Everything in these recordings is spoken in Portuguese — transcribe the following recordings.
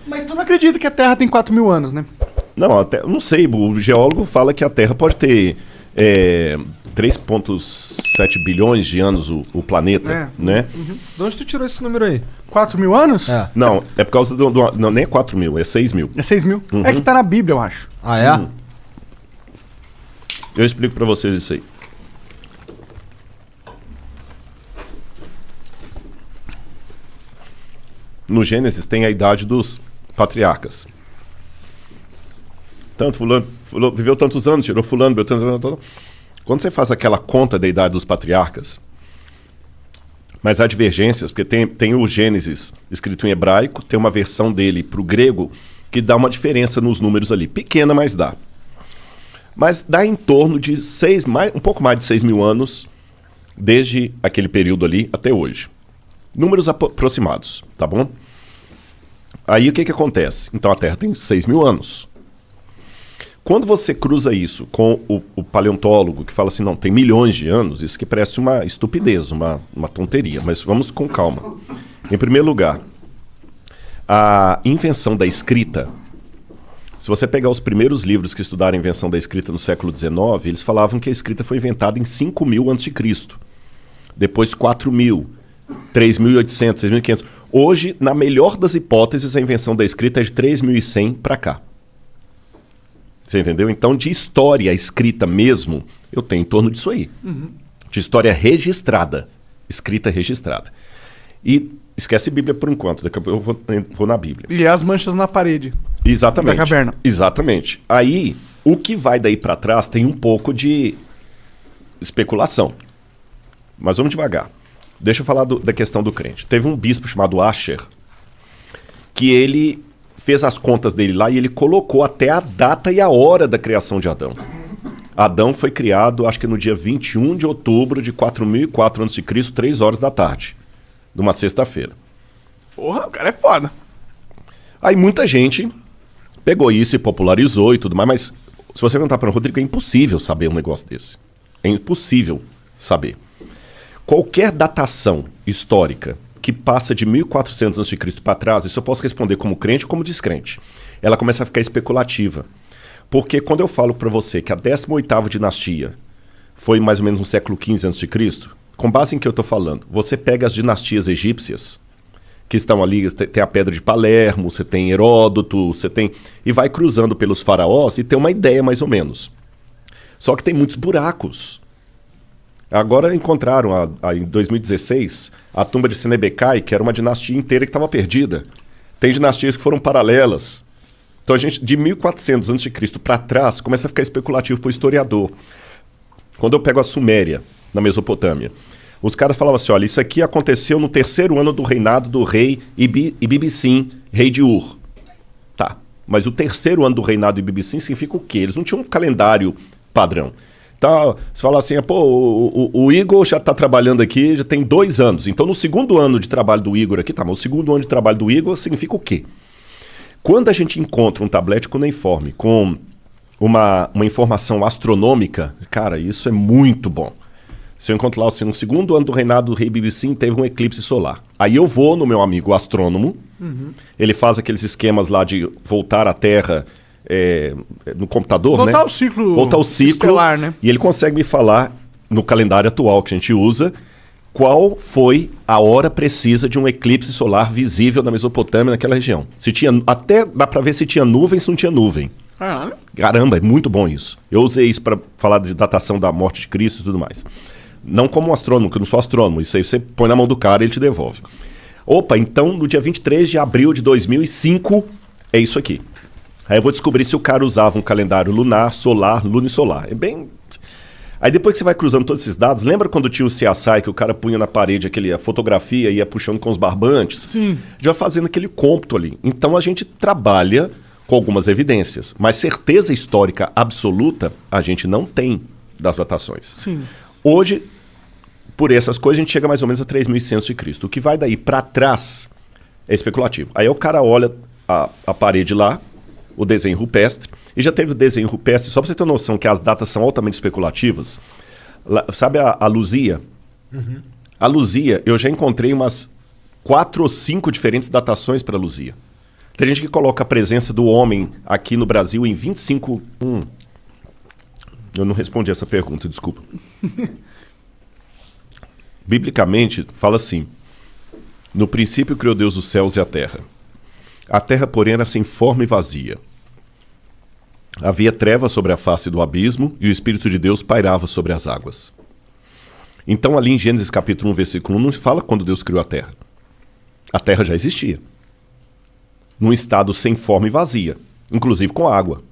Mas tu não acredita que a Terra tem 4.000 anos, né? Não, não sei, o geólogo fala que a Terra pode ter 3,7 bilhões de anos o planeta, né? De onde tu tirou esse número aí? 4.000 anos? É. Não, é por causa não, nem é 4.000, é 6.000. É 6.000. É que tá na Bíblia, eu acho. Ah, é? Eu explico pra vocês isso aí. No Gênesis tem a idade dos patriarcas. Tanto fulano viveu tantos anos, tirou fulano, viveu tantos anos. Quando você faz aquela conta da idade dos patriarcas, mas há divergências, porque tem o Gênesis escrito em hebraico, tem uma versão dele para o grego que dá uma diferença nos números ali. Pequena, mas dá. Mas dá em torno de um pouco mais de 6.000 anos, desde aquele período ali até hoje. Números aproximados, tá bom? Aí o que acontece? Então a Terra tem 6.000 anos. Quando você cruza isso com o paleontólogo que fala assim, não, tem milhões de anos, isso que parece uma estupidez, uma tonteria, mas vamos com calma. Em primeiro lugar, a invenção da escrita, se você pegar os primeiros livros que estudaram a invenção da escrita no século XIX, eles falavam que a escrita foi inventada em 5.000 a.C., depois 4.000, 3.800, 3.500. Hoje, na melhor das hipóteses, a invenção da escrita é de 3.100 para cá. Você entendeu? Então, de história escrita mesmo, eu tenho em torno disso aí. De história registrada. Escrita registrada. E esquece Bíblia por enquanto, daqui a pouco eu vou na Bíblia. E as manchas na parede. Exatamente. Da caverna. Exatamente. Aí, o que vai daí para trás tem um pouco de especulação. Mas vamos devagar. Deixa eu falar da questão do crente. Teve um bispo chamado Asher, que ele fez as contas dele lá e ele colocou até a data e a hora da criação de Adão. Adão foi criado, acho que no dia 21 de outubro de 4.004 a.C., 3 horas da tarde, de uma sexta-feira. Porra, o cara é foda. Aí muita gente pegou isso e popularizou e tudo mais, mas se você perguntar para o Rodrigo, é impossível saber um negócio desse. É impossível saber. Qualquer datação histórica que passa de 1.400 a.C. para trás, isso eu posso responder como crente ou como descrente. Ela começa a ficar especulativa. Porque quando eu falo para você que a 18ª dinastia foi mais ou menos no século XV a.C., com base em que eu estou falando, você pega as dinastias egípcias, que estão ali, tem a Pedra de Palermo, você tem Heródoto, você tem... E vai cruzando pelos faraós e tem uma ideia mais ou menos. Só que tem muitos buracos. Agora encontraram, em 2016, a tumba de Senebekai, que era uma dinastia inteira que estava perdida. Tem dinastias que foram paralelas. Então a gente, de 1400 a.C. para trás, começa a ficar especulativo para o historiador. Quando eu pego a Suméria, na Mesopotâmia, os caras falavam assim, olha, isso aqui aconteceu no 3º ano do reinado do rei Ibibissim, rei de Ur. Tá, mas o 3º ano do reinado de Ibibissim significa o quê? Eles não tinham um calendário padrão. Então, você fala assim, pô, o Igor já está trabalhando aqui, já tem 2 anos. Então, no 2º ano de trabalho do Igor aqui, tá, mas o 2º ano de trabalho do Igor significa o quê? Quando a gente encontra um tablete cuneiforme com uma informação astronômica, cara, isso é muito bom. Se eu encontro lá, assim, no 2º ano do reinado do rei Ibibissim, teve um eclipse solar. Aí eu vou no meu amigo astrônomo, ele faz aqueles esquemas lá de voltar à Terra... no computador, voltar né? Ao ciclo voltar ao ciclo estelar, né? E ele consegue me falar, no calendário atual que a gente usa, qual foi a hora precisa de um eclipse solar visível na Mesopotâmia, naquela região. Se tinha, até dá para ver se tinha nuvem, se não tinha nuvem. Caramba, é muito bom isso. Eu usei isso para falar de datação da morte de Cristo e tudo mais. Não como um astrônomo, que eu não sou astrônomo. Isso aí você põe na mão do cara e ele te devolve. Opa, então no dia 23 de abril de 2005 é isso aqui. Aí eu vou descobrir se o cara usava um calendário lunar, solar, lunisolar. É bem... Aí depois que você vai cruzando todos esses dados, lembra quando tinha o CSI que o cara punha na parede a fotografia e ia puxando com os barbantes? Sim. Já fazendo aquele cômputo ali. Então a gente trabalha com algumas evidências, mas certeza histórica absoluta a gente não tem das datações. Sim. Hoje, por essas coisas, a gente chega mais ou menos a 3.100 a.C. O que vai daí para trás é especulativo. Aí o cara olha a parede lá, o desenho rupestre, e já teve o desenho rupestre, só para você ter noção que as datas são altamente especulativas. Sabe a Luzia? A Luzia, eu já encontrei umas 4 ou 5 diferentes datações para a Luzia. Tem gente que coloca a presença do homem aqui no Brasil em 25... Eu não respondi essa pergunta, desculpa. Biblicamente, fala assim: no princípio criou Deus os céus e a terra. A terra, porém, era sem forma e vazia. Havia trevas sobre a face do abismo e o Espírito de Deus pairava sobre as águas. Então, ali em Gênesis capítulo 1, versículo 1, não se fala quando Deus criou a terra. A terra já existia. Num estado sem forma e vazia, inclusive com água.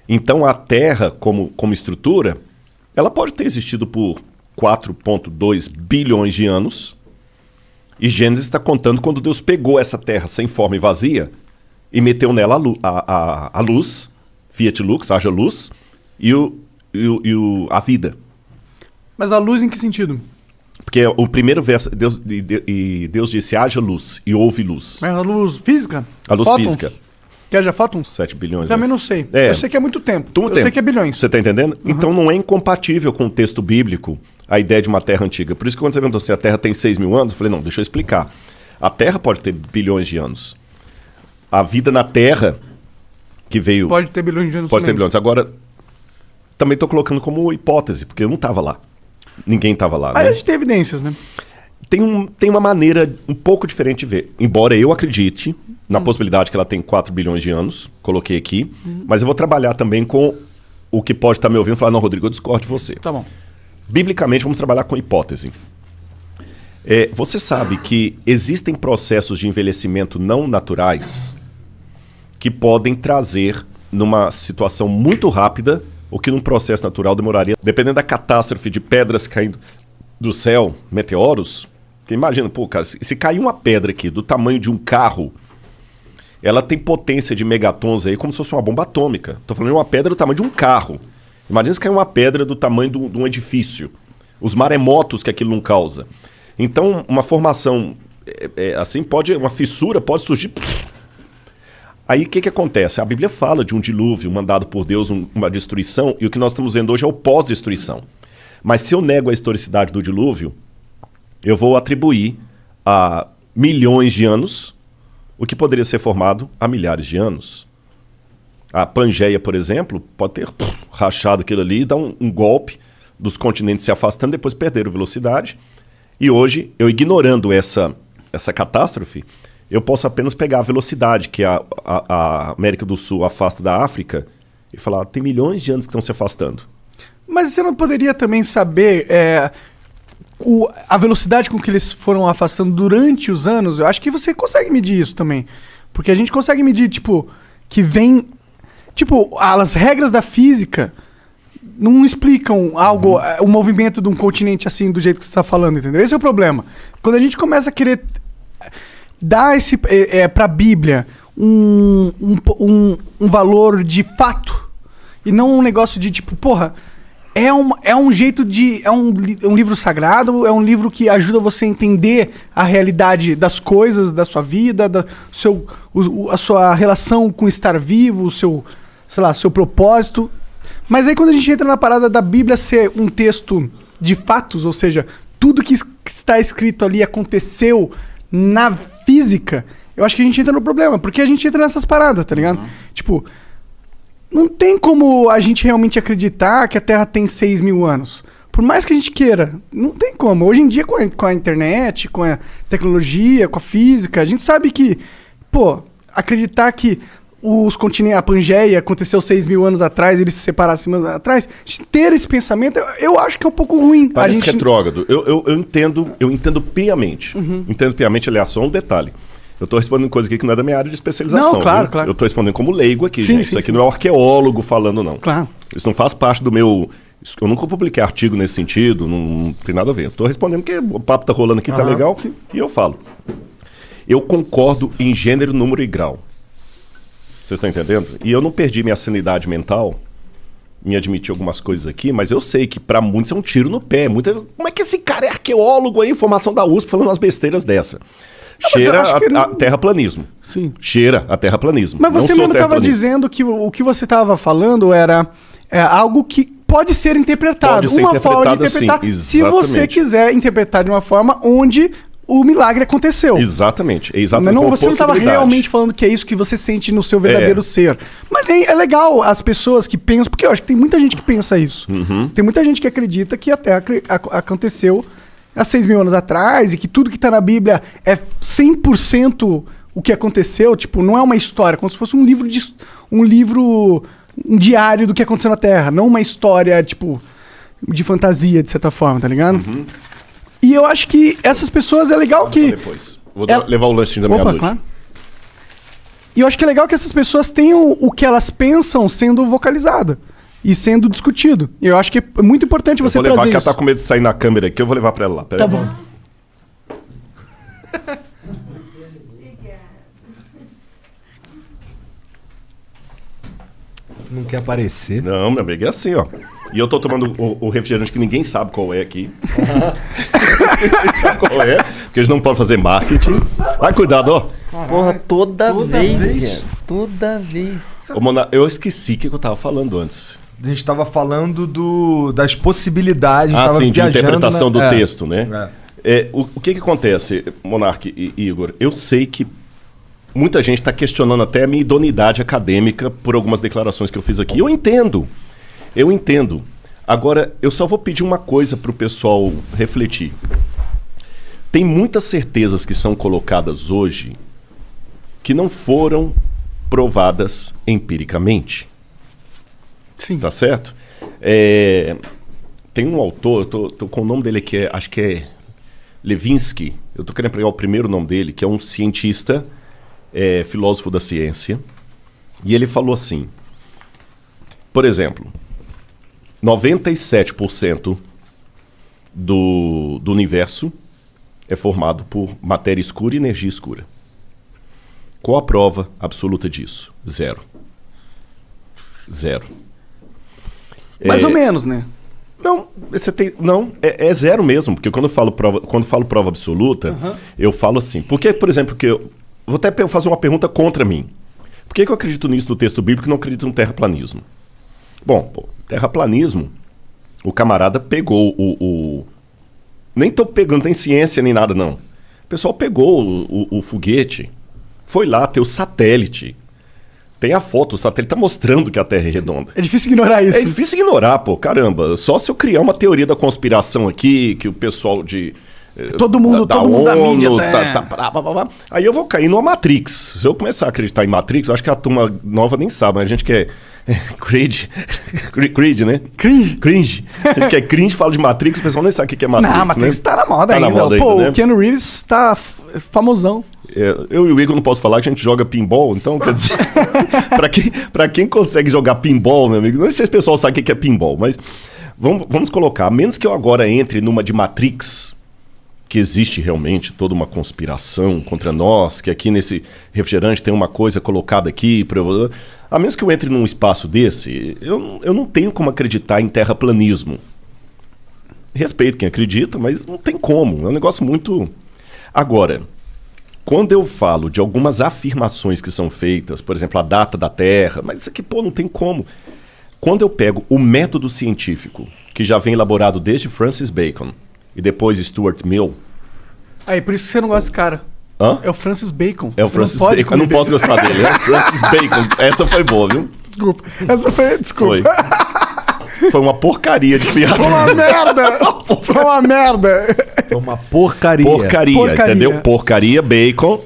Então, a terra, como estrutura, ela pode ter existido por 4,2 bilhões de anos. E Gênesis está contando quando Deus pegou essa terra sem forma e vazia e meteu nela a luz, Fiat Lux, haja luz, e a vida. Mas a luz em que sentido? Porque o primeiro verso, Deus disse, haja luz, e houve luz. Mas a luz física? A luz Fótons? física. Que haja fótons? 7 bilhões. Também né? não sei. É. Eu sei que é muito tempo. Muito eu tempo. sei que é bilhões. Você está entendendo? Então não é incompatível com o texto bíblico a ideia de uma terra antiga. Por isso que quando você perguntou se a terra tem 6 mil anos, eu falei, não, deixa eu explicar. A terra pode ter bilhões de anos. A vida na terra que veio... Pode ter bilhões de anos Pode ter também. bilhões. Agora, também estou colocando como hipótese, porque eu não estava lá. Ninguém estava lá, Aí né? a gente tem evidências, né? Tem uma maneira um pouco diferente de ver. Embora eu acredite na possibilidade que ela tem 4 bilhões de anos, coloquei aqui, mas eu vou trabalhar também com o que pode estar me ouvindo e falar, não, Rodrigo, eu discordo de você. Tá bom. Biblicamente, vamos trabalhar com hipótese. Você sabe que existem processos de envelhecimento não naturais que podem trazer, numa situação muito rápida, o que num processo natural demoraria, dependendo da catástrofe de pedras caindo do céu, meteoros. Porque imagina, pô, cara, se cair uma pedra aqui do tamanho de um carro, ela tem potência de megatons aí como se fosse uma bomba atômica. Tô falando de uma pedra do tamanho de um carro. Imagina se cair uma pedra do tamanho de um edifício. Os maremotos que aquilo não causa. Então, uma formação assim uma fissura pode surgir. Aí o que acontece? A Bíblia fala de um dilúvio mandado por Deus, uma destruição, e o que nós estamos vendo hoje é o pós-destruição. Mas se eu nego a historicidade do dilúvio, eu vou atribuir a milhões de anos o que poderia ser formado há milhares de anos. A Pangeia, por exemplo, pode ter rachado aquilo ali e dar um golpe dos continentes se afastando, depois perderam velocidade. E hoje, eu ignorando essa catástrofe, eu posso apenas pegar a velocidade que a América do Sul afasta da África e falar, tem milhões de anos que estão se afastando. Mas você não poderia também saber a velocidade com que eles foram afastando durante os anos? Eu acho que você consegue medir isso também. Porque a gente consegue medir, tipo, que vem... Tipo, as regras da física não explicam algo, o movimento de um continente assim, do jeito que você está falando, entendeu? Esse é o problema. Quando a gente começa a querer dar pra Bíblia um valor de fato, e não um negócio de tipo, porra, é um jeito de... É um livro sagrado, é um livro que ajuda você a entender a realidade das coisas, da sua vida, a sua relação com estar vivo, o seu, sei lá, seu propósito. Mas aí quando a gente entra na parada da Bíblia ser um texto de fatos, ou seja, tudo que está escrito ali aconteceu na física, eu acho que a gente entra no problema, porque a gente entra nessas paradas, tá ligado? Tipo, não tem como a gente realmente acreditar que a Terra tem 6 mil anos. Por mais que a gente queira, não tem como. Hoje em dia, com a internet, com a tecnologia, com a física, a gente sabe que, pô, acreditar que os continentes, a Pangeia aconteceu 6 mil anos atrás, eles se separaram 6 mil anos atrás, ter esse pensamento, eu acho que é um pouco ruim. Parece retrógrado. Eu entendo piamente. Entendo piamente, aliás, só um detalhe. Eu estou respondendo coisa aqui que não é da minha área de especialização. Não, claro, viu? claro. Eu estou respondendo como leigo aqui, Sim, gente. sim, Isso aqui sim. não é um arqueólogo falando, não. Claro. Isso não faz parte do meu... Eu nunca publiquei artigo nesse sentido, não tem nada a ver. Estou respondendo porque o papo tá rolando aqui, tá legal, sim. e eu falo. Eu concordo em gênero, número e grau. Vocês estão entendendo? E eu não perdi minha sanidade mental em admitir algumas coisas aqui, mas eu sei que para muitos é um tiro no pé. Como é que esse cara é arqueólogo aí, formação da USP, falando umas besteiras dessa? Não, mas eu Cheira acho que a terraplanismo. Sim. Cheira a terraplanismo. Mas Não você sou mesmo estava terraplanista. dizendo que o que você estava falando era algo que pode ser interpretado. Pode ser uma forma de interpretado interpretar. assim, Se você exatamente. quiser interpretar de uma forma onde o milagre aconteceu. Exatamente. É Mas exatamente. não, você não estava realmente falando que é isso que você sente no seu verdadeiro ser. Mas é legal as pessoas que pensam, porque eu acho que tem muita gente que pensa isso. Tem muita gente que acredita que a Terra aconteceu há 6.000 anos atrás e que tudo que está na Bíblia é 100% o que aconteceu. Tipo, não é uma história, como se fosse um diário do que aconteceu na Terra. Não uma história, tipo, de fantasia, de certa forma, tá ligado? E eu acho que essas pessoas é legal que... Depois. Vou levar o lanchinho da meia-noite. Claro. E eu acho que é legal que essas pessoas tenham o que elas pensam sendo vocalizado e sendo discutido. E eu acho que é muito importante você trazer isso. Vou levar, que ela tá com medo de sair na câmera aqui, eu vou levar pra ela lá. Tá bom. Não quer aparecer. Não, meu amigo, é assim, ó. E eu tô tomando o refrigerante que ninguém sabe qual é aqui. Ninguém sabe qual é, porque eles não podem fazer marketing. Vai, cuidado, ó. Porra, toda vez, velho. Toda vez. Ô, Mona, eu esqueci o que eu tava falando antes. A gente tava falando das possibilidades. Ah, tava sim, de interpretação do É. texto, né? O que acontece, Monark e Igor? Eu sei que muita gente está questionando até a minha idoneidade acadêmica por algumas declarações que eu fiz aqui. Eu entendo. Agora, eu só vou pedir uma coisa para o pessoal refletir. Tem muitas certezas que são colocadas hoje que não foram provadas empiricamente. Sim. Tá certo? Tem um autor, eu tô com o nome dele aqui, acho que é Levinsky. Eu tô querendo pegar o primeiro nome dele, que é um cientista, filósofo da ciência. E ele falou assim, por exemplo, 97% do universo é formado por matéria escura e energia escura. Qual a prova absoluta disso? Zero. Mais ou menos, né? Não, é zero mesmo, porque quando eu falo prova absoluta, eu falo assim. Porque, por exemplo, vou até fazer uma pergunta contra mim. Por que eu acredito nisso no texto bíblico e não acredito no terraplanismo? Bom, terraplanismo, o camarada pegou nem tô pegando, tem ciência nem nada, não. O pessoal pegou o foguete, foi lá, tem o satélite. Tem a foto, o satélite tá mostrando que a Terra é redonda. É difícil ignorar isso. É difícil ignorar, pô, caramba. Só se eu criar uma teoria da conspiração aqui, que o pessoal Todo mundo da mídia aí eu vou cair numa Matrix. Se eu começar a acreditar em Matrix, eu acho que a turma nova nem sabe, mas a gente que é cringe, né? Cringe. A gente que é cringe, fala de Matrix, o pessoal nem sabe o que é Matrix, Não, Matrix né? tá na moda ainda. Na moda Pô, ainda, né? o Keanu Reeves tá famosão. Eu e o Igor não posso falar que a gente joga pinball, então quer dizer, pra quem consegue jogar pinball, meu amigo, não sei se o pessoal sabe o que é pinball, mas vamos colocar, a menos que eu agora entre numa de Matrix, que existe realmente toda uma conspiração contra nós, que aqui nesse refrigerante tem uma coisa colocada aqui, a menos que eu entre num espaço desse, eu não tenho como acreditar em terraplanismo. Respeito quem acredita, mas não tem como, é um negócio muito... Agora, quando eu falo de algumas afirmações que são feitas, por exemplo, a data da Terra, mas isso aqui, pô, não tem como. Quando eu pego o método científico, que já vem elaborado desde Francis Bacon e depois Stuart Mill... Aí, por isso que você não gosta desse cara. Hã? É o Francis Bacon. É o Francis Bacon. Eu não posso gostar dele. É o Francis Bacon. Essa foi boa, viu? Desculpa. Desculpa. Foi uma porcaria de piada. Foi uma merda. Foi uma merda. Foi uma porcaria. Porcaria, entendeu? Porcaria, bacon.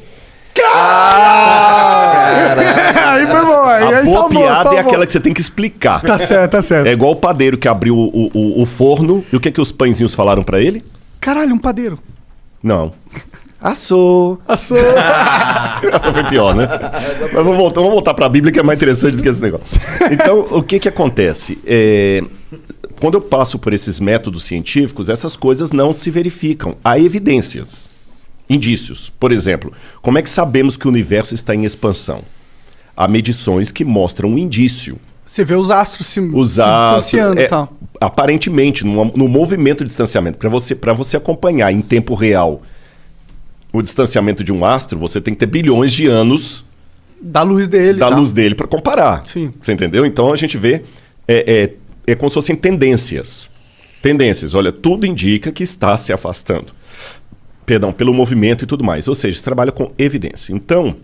Aí foi bom. A boa piada é aquela que você tem que explicar. Tá certo. É igual o padeiro que abriu o forno. E o que os pãezinhos falaram pra ele? Caralho, um padeiro. Não. Assou. Essa foi pior, né? Mas vamos voltar pra Bíblia, que é mais interessante do que esse negócio. Então, o que acontece? Quando eu passo por esses métodos científicos, essas coisas não se verificam. Há evidências, indícios. Por exemplo, como é que sabemos que o universo está em expansão? Há medições que mostram um indício. Você vê os astros se distanciando e tal. Aparentemente, no movimento de distanciamento, para você acompanhar em tempo real o distanciamento de um astro, você tem que ter bilhões de anos da luz dele. Luz dele para comparar. Sim. Você entendeu? Então a gente vê é como se fossem tendências. Tendências. Olha, tudo indica que está se afastando. Perdão, pelo movimento e tudo mais. Ou seja, você trabalha com evidência. Então,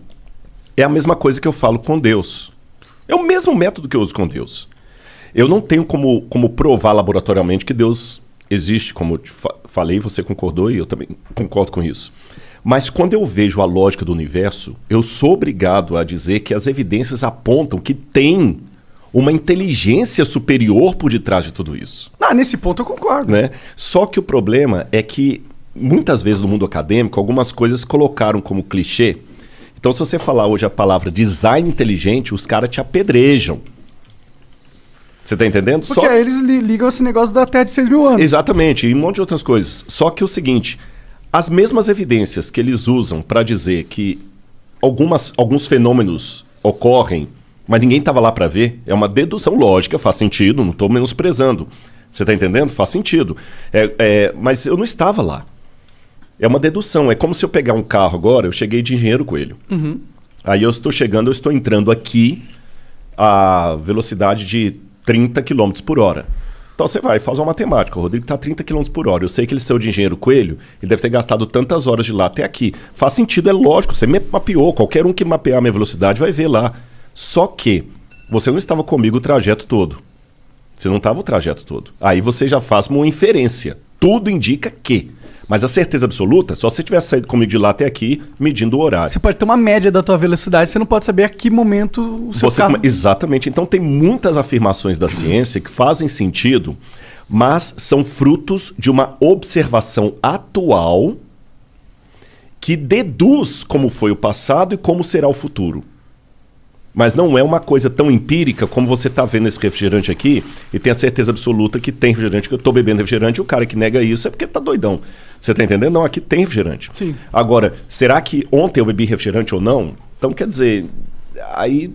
é a mesma coisa que eu falo com Deus. É o mesmo método que eu uso com Deus. Eu não tenho como provar laboratorialmente que Deus existe, como eu te falei, você concordou e eu também concordo com isso. Mas quando eu vejo a lógica do universo, eu sou obrigado a dizer que as evidências apontam que tem uma inteligência superior por detrás de tudo isso. Nesse ponto eu concordo. Né? Só que o problema é que, muitas vezes no mundo acadêmico, algumas coisas colocaram como clichê. Então, se você falar hoje a palavra design inteligente, os caras te apedrejam. Você tá entendendo? Porque aí eles ligam esse negócio da Terra de 6 mil anos. Exatamente, e um monte de outras coisas. Só que o seguinte, as mesmas evidências que eles usam para dizer que alguns fenômenos ocorrem, mas ninguém estava lá para ver, é uma dedução lógica, faz sentido, não estou menosprezando. Você tá entendendo? Faz sentido. Mas eu não estava lá. É uma dedução. É como se eu pegar um carro agora, eu cheguei de Engenheiro Coelho. Uhum. Aí eu estou entrando aqui a velocidade de 30 km por hora. Então você vai, faz uma matemática. O Rodrigo está a 30 km por hora. Eu sei que ele saiu de Engenheiro Coelho e deve ter gastado tantas horas de lá até aqui. Faz sentido, é lógico. Você me mapeou. Qualquer um que mapear a minha velocidade vai ver lá. Só que você não estava comigo o trajeto todo. Você não estava o trajeto todo. Aí você já faz uma inferência. Tudo indica que. Mas a certeza absoluta, só se você tivesse saído comigo de lá até aqui, medindo o horário. Você pode ter uma média da tua velocidade, você não pode saber a que momento o seu carro... Exatamente. Então tem muitas afirmações da ciência que fazem sentido, mas são frutos de uma observação atual que deduz como foi o passado e como será o futuro. Mas não é uma coisa tão empírica como você está vendo esse refrigerante aqui e tem a certeza absoluta que tem refrigerante, que eu estou bebendo refrigerante, e o cara que nega isso é porque está doidão. Você está entendendo? Não, aqui tem refrigerante. Sim. Agora, será que ontem eu bebi refrigerante ou não? Então, quer dizer, aí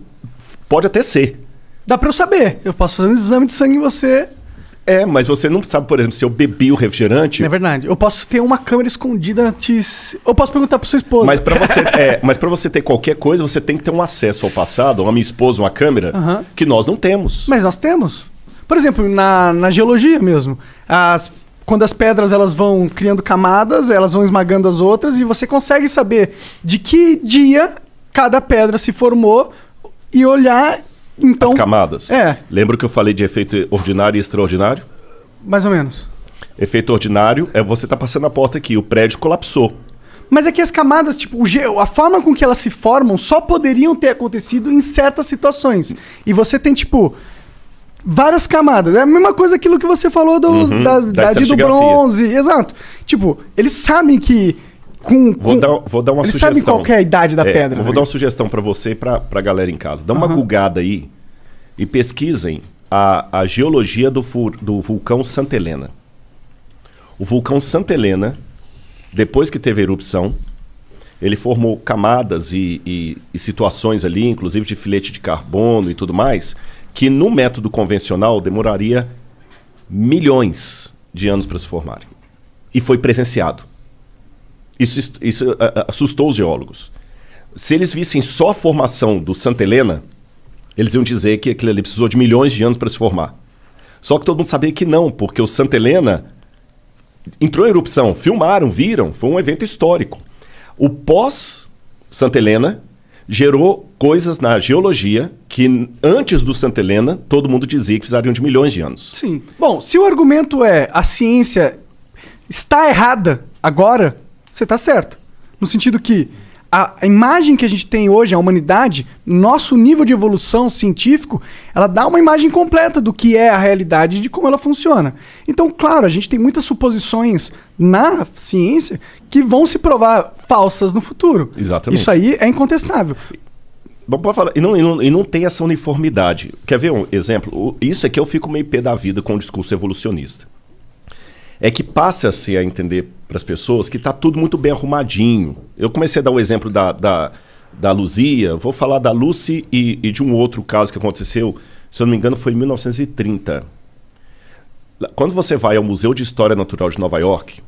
pode até ser. Dá pra eu saber. Eu posso fazer um exame de sangue em você. Mas você não sabe, por exemplo, se eu bebi o refrigerante... É verdade. Eu posso ter uma câmera escondida... Eu posso perguntar pra sua esposa. Mas pra você ter qualquer coisa, você tem que ter um acesso ao passado, a minha esposa, uma câmera, que nós não temos. Mas nós temos. Por exemplo, na geologia mesmo. Quando as pedras elas vão criando camadas, elas vão esmagando as outras e você consegue saber de que dia cada pedra se formou e olhar... Então, as camadas. Lembra que eu falei de efeito ordinário e extraordinário? Mais ou menos. Efeito ordinário é você tá passando a porta aqui, o prédio colapsou. Mas é que as camadas, tipo, a forma com que elas se formam só poderiam ter acontecido em certas situações. E você tem, tipo, várias camadas. É a mesma coisa aquilo que você falou da idade do bronze. Exato. Tipo, eles sabem que... Vou dar uma Eles sugestão. sabem qual que é a idade da pedra. Eu vou dar uma sugestão para você e pra galera em casa. Dá uma googada aí e pesquisem a geologia do vulcão Santa Helena. O vulcão Santa Helena, depois que teve a erupção, ele formou camadas e situações ali, inclusive de filete de carbono e tudo mais, que no método convencional demoraria milhões de anos para se formarem. E foi presenciado. Isso assustou os geólogos. Se eles vissem só a formação do Santa Helena, eles iam dizer que aquilo ali precisou de milhões de anos para se formar. Só que todo mundo sabia que não, porque o Santa Helena entrou em erupção, filmaram, viram, foi um evento histórico. O pós-Santa Helena gerou coisas na geologia que antes do Santa Helena todo mundo dizia que precisariam de milhões de anos. Sim. Bom, se o argumento é a ciência está errada agora... Você está certo. No sentido que a imagem que a gente tem hoje, a humanidade, nosso nível de evolução científico, ela dá uma imagem completa do que é a realidade e de como ela funciona. Então, claro, a gente tem muitas suposições na ciência que vão se provar falsas no futuro. Exatamente. Isso aí é incontestável. Pode falar. E não tem essa uniformidade. Quer ver um exemplo? Isso é que eu fico meio pé da vida com o discurso evolucionista. É que passa-se a entender para as pessoas que está tudo muito bem arrumadinho. Eu comecei a dar o exemplo da Luzia, vou falar da Lucy e de um outro caso que aconteceu, se eu não me engano, foi em 1930. Quando você vai ao Museu de História Natural de Nova York,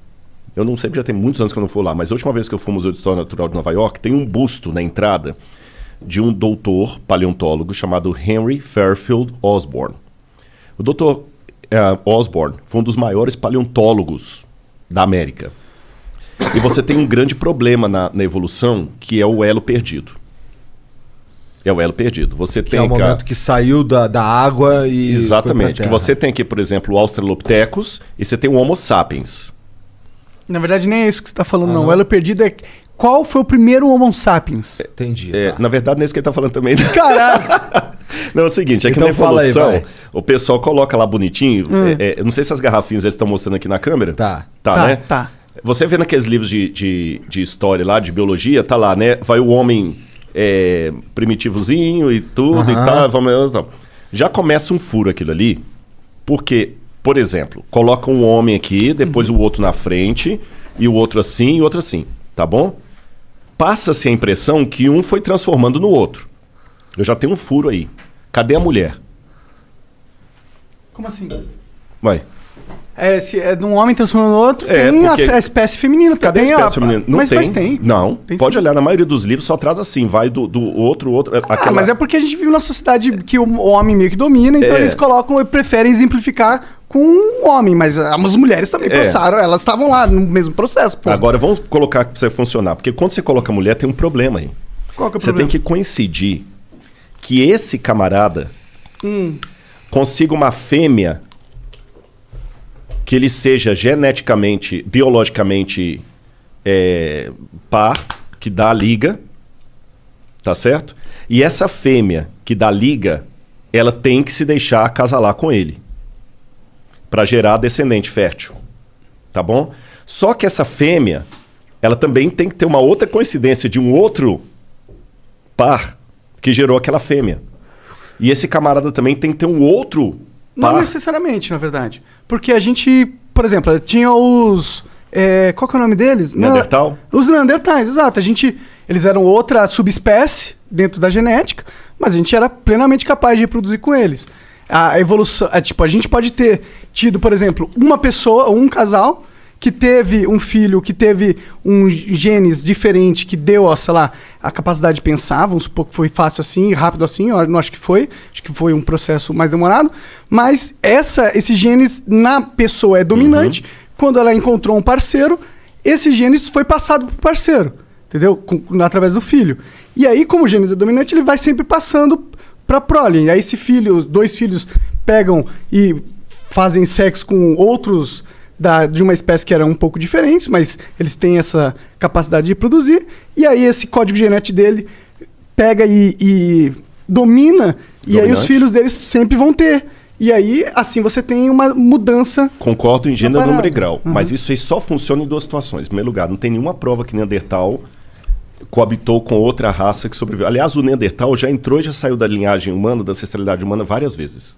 eu não sei, porque já tem muitos anos que eu não fui lá, mas a última vez que eu fui ao Museu de História Natural de Nova York, tem um busto na entrada de um doutor paleontólogo chamado Henry Fairfield Osborn. O doutor Osborn foi um dos maiores paleontólogos da América. E você tem um grande problema na evolução, que é o elo perdido. É o elo perdido. Você Que tem é o momento que saiu da água e... Exatamente. foi Que pra você tem aqui, por exemplo, o Australopithecus e você tem o Homo sapiens. Na verdade, nem é isso que você tá falando, não. O elo perdido é qual foi o primeiro Homo sapiens? Entendi. tá. Na verdade, não é isso que ele tá falando também. Caralho! Não, é o seguinte, é que Então na fala aí, evolução, vai. o pessoal coloca lá bonitinho. Eu não sei se as garrafinhas eles estão mostrando aqui na câmera. Tá. Tá, né? Tá. Você vê naqueles livros de história lá, de biologia, tá lá, né? Vai o homem primitivozinho e tudo e tal. Já começa um furo aquilo ali, porque, por exemplo, coloca um homem aqui, depois o outro na frente, e o outro assim e o outro assim, tá bom? Passa-se a impressão que um foi transformando no outro. Eu já tenho um furo aí. Cadê a mulher? Como assim? Vai. Se é de um homem transformando no outro, É, tem porque- a espécie feminina. Cadê a tem espécie feminina? Não mas, tem. Mas tem. Não. Tem Pode sim. olhar, na maioria dos livros só traz assim, vai do outro. Ah, mas é porque a gente vive numa sociedade que o homem meio que domina, então eles colocam e preferem exemplificar com um homem, mas as mulheres também passaram, elas estavam lá no mesmo processo. Pô. Agora vamos colocar pra você funcionar, porque quando você coloca mulher tem um problema aí. Qual que é o Você problema? tem que coincidir que esse camarada consiga uma fêmea que ele seja geneticamente, biologicamente par, que dá a liga, tá certo? E essa fêmea que dá liga, ela tem que se deixar acasalar com ele para gerar descendente fértil, tá bom? Só que essa fêmea, ela também tem que ter uma outra coincidência de um outro par que gerou aquela fêmea. E esse camarada também tem que ter um outro Não par. necessariamente, na verdade. Porque a gente, por exemplo, tinha os... qual que é o nome deles? Neandertal? Os Neandertais, exato. Eles eram outra subespécie dentro da genética, mas a gente era plenamente capaz de reproduzir com eles. A evolução... a gente pode ter tido, por exemplo, uma pessoa, um casal, que teve um filho, que teve um genes diferente, que deu, ó, sei lá, a capacidade de pensar, vamos supor que foi fácil assim, rápido assim, eu não acho que foi um processo mais demorado, mas esse genes na pessoa é dominante, quando ela encontrou um parceiro, esse genes foi passado pro parceiro, entendeu? Através do filho. E aí, como o genes é dominante, ele vai sempre passando pra prole. E aí, esse filho, os dois filhos pegam e fazem sexo com outros de uma espécie que era um pouco diferente, mas eles têm essa capacidade de produzir, e aí esse código genético dele pega e domina, e aí os filhos deles sempre vão ter. E aí, assim, você tem uma mudança... Concordo em gênero, parada. número e grau. Mas isso aí só funciona em duas situações. Em primeiro lugar, não tem nenhuma prova que Neandertal coabitou com outra raça que sobreviveu. Aliás, o Neandertal já entrou e já saiu da linhagem humana, da ancestralidade humana, várias vezes.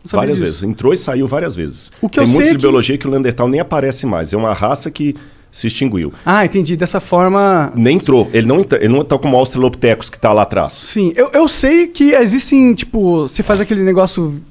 Várias vezes. Entrou e saiu várias vezes. O que tem eu sei muitos é de que- biologia que o Neandertal nem aparece mais. É uma raça que se extinguiu. Ah, entendi. Dessa forma... Nem entrou. Ele não tá como o Australopithecus que tá lá atrás. Sim, eu sei que existem, tipo, você faz aquele negócio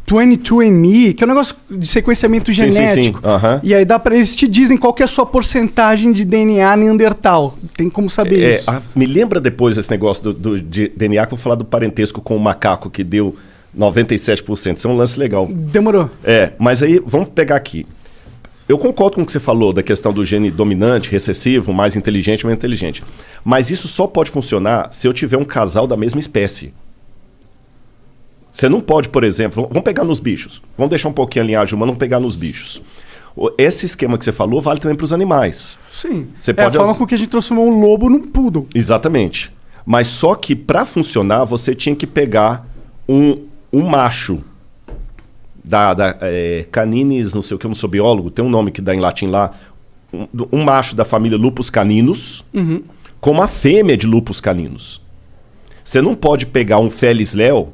22andMe, que é um negócio de sequenciamento Sim, sim, genético. sim. Aham. E aí eles te dizem qual que é a sua porcentagem de DNA Neandertal. Tem como saber isso. Me lembra depois esse negócio de DNA, que eu vou falar do parentesco com o macaco que deu 97%. Isso é um lance legal. Demorou. Mas aí vamos pegar aqui. Eu concordo com o que você falou da questão do gene dominante, recessivo, mais inteligente, menos inteligente. Mas isso só pode funcionar se eu tiver um casal da mesma espécie. Você não pode, por exemplo... Vamos pegar nos bichos. Vamos deixar um pouquinho a linhagem humana, vamos pegar nos bichos. Esse esquema que você falou vale também para os animais. Sim. Você É pode a forma com que a gente transformou um lobo num poodle. Exatamente. Mas só que para funcionar, você tinha que pegar um macho Caninis, não sei o que, eu não sou biólogo, tem um nome que dá em latim lá, um macho da família Lupus caninus com uma fêmea de Lupus caninus. Você não pode pegar um Felis leo,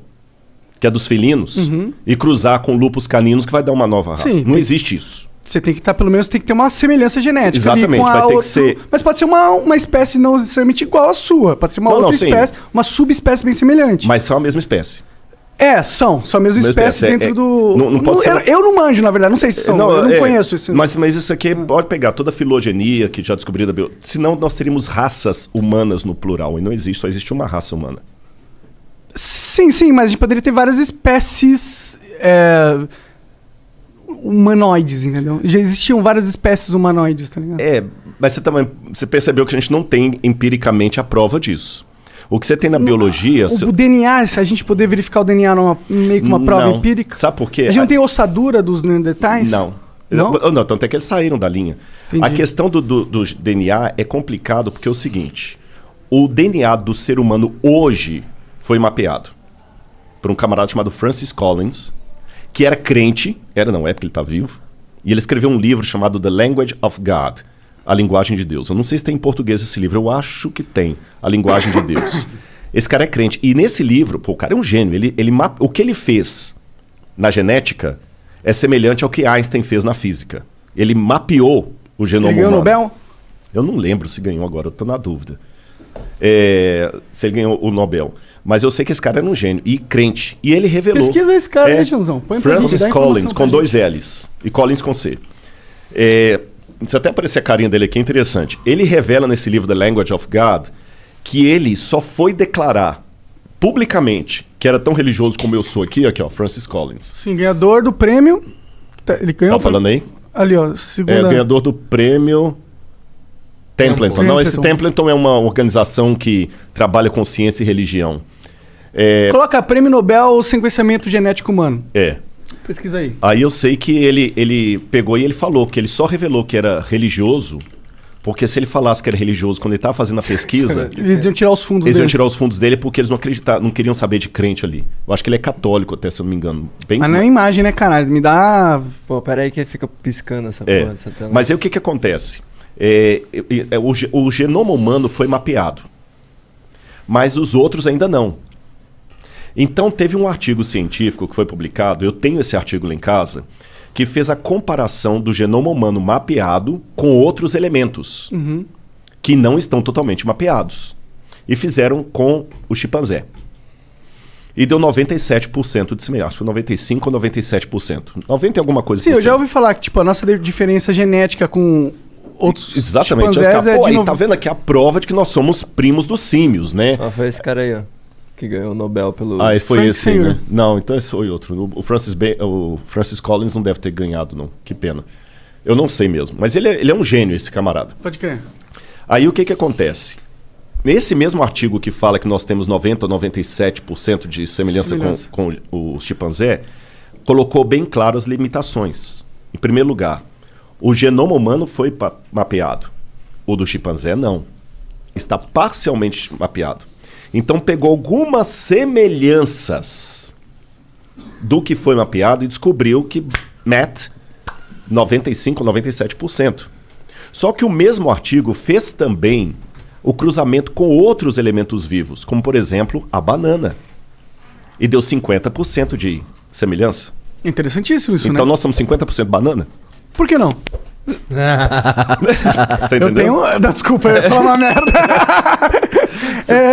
que é dos felinos, e cruzar com Lupus caninus que vai dar uma nova raça. Sim, Não existe isso. Você tem que estar, pelo menos, tem que ter uma semelhança genética. Exatamente, ali com a vai ter que outra... ser- Mas pode ser uma espécie não necessariamente igual à sua. Pode ser uma Não, outra sim. espécie, uma subespécie bem semelhante. Mas são a mesma espécie. São a mesma espécie dentro do... não pode ser- eu não manjo, na verdade, não sei se são, eu não conheço isso. Mas isso aqui pode pegar toda a filogenia que já descobriram da biologia. Senão nós teríamos raças humanas no plural. E não existe, só existe uma raça humana. Sim, mas a gente poderia ter várias espécies humanoides, entendeu? Já existiam várias espécies humanoides, tá ligado? Mas você percebeu que a gente não tem empiricamente a prova disso. O que você tem na biologia... O DNA, se a gente poder verificar o DNA meio que uma prova Não. empírica. Sabe por quê? A gente não tem ossadura dos neandertais? Não. Não? Não, tanto é que eles saíram da linha. Entendi. A questão do DNA é complicado porque é o seguinte: o DNA do ser humano hoje foi mapeado por um camarada chamado Francis Collins, que era crente, é porque ele está vivo, e ele escreveu um livro chamado The Language of God, A Linguagem de Deus. Eu não sei se tem em português esse livro, eu acho que tem, A Linguagem de Deus. Esse cara é crente, e nesse livro, o cara é um gênio, o que ele fez na genética é semelhante ao que Einstein fez na física. Ele mapeou o genoma Ele ganhou o humano. Nobel? Eu não lembro se ganhou agora, eu tô na dúvida. Se ele ganhou o Nobel. Mas eu sei que esse cara era um gênio e crente. E ele revelou... Pesquisa esse cara aí, Joãozão. Põe pra Francis mim, dá informação Collins, pra com gente. 2 L's. E Collins com C. Se até aparecer a carinha dele aqui, é interessante. Ele revela nesse livro The Language of God que ele só foi declarar publicamente que era tão religioso como eu sou aqui, ó, Francis Collins. Sim, ganhador do prêmio. Ele ganhou. Tá falando aí? Ali, ó. Segunda. Ganhador do prêmio Templeton. Não, esse Templeton é uma organização que trabalha com ciência e religião. Coloca prêmio Nobel sequenciamento genético humano. Pesquisa aí. Aí eu sei que ele pegou e ele falou que ele só revelou que era religioso, porque se ele falasse que era religioso quando ele estava fazendo a pesquisa, Eles iam tirar os fundos eles dele. iam tirar os fundos dele porque eles não queriam saber de crente ali. Eu acho que ele é católico até, se eu não me engano. Mas não é imagem, né, caralho? Me dá... Pô, pera aí que fica piscando essa porra dessa tela. Mas aí o que acontece? O genoma humano foi mapeado, mas os outros ainda não. Então teve um artigo científico que foi publicado, eu tenho esse artigo lá em casa, que fez a comparação do genoma humano mapeado com outros elementos que não estão totalmente mapeados. E fizeram com o chimpanzé. E deu 97% de semelhança. Foi 95% ou 97%. 90% e alguma coisa. Sim, eu já ouvi falar que tipo, a nossa diferença genética com outros Exatamente. chimpanzés é de Aí tá vendo aqui a prova de que nós somos primos dos símios, né? Foi esse cara aí, ó. Que ganhou o Nobel pelo... Esse foi Frank esse, Singer. né? Não, então esse foi outro. O Francis Collins não deve ter ganhado, não. Que pena. Eu não sei mesmo. Mas ele é um gênio, esse camarada. Pode crer. Aí o que acontece? Nesse mesmo artigo que fala que nós temos 90% ou 97% de semelhança. Com o chimpanzé, colocou bem claro as limitações. Em primeiro lugar, o genoma humano foi mapeado. O do chimpanzé não. Está parcialmente mapeado. Então pegou algumas semelhanças do que foi mapeado e descobriu que 95% ou 97%. Só que o mesmo artigo fez também o cruzamento com outros elementos vivos, como por exemplo a banana. E deu 50% de semelhança. Interessantíssimo isso, Então né? nós somos 50% banana? Por que não? Você Eu entendeu? tenho... Não, desculpa, eu ia falar uma merda.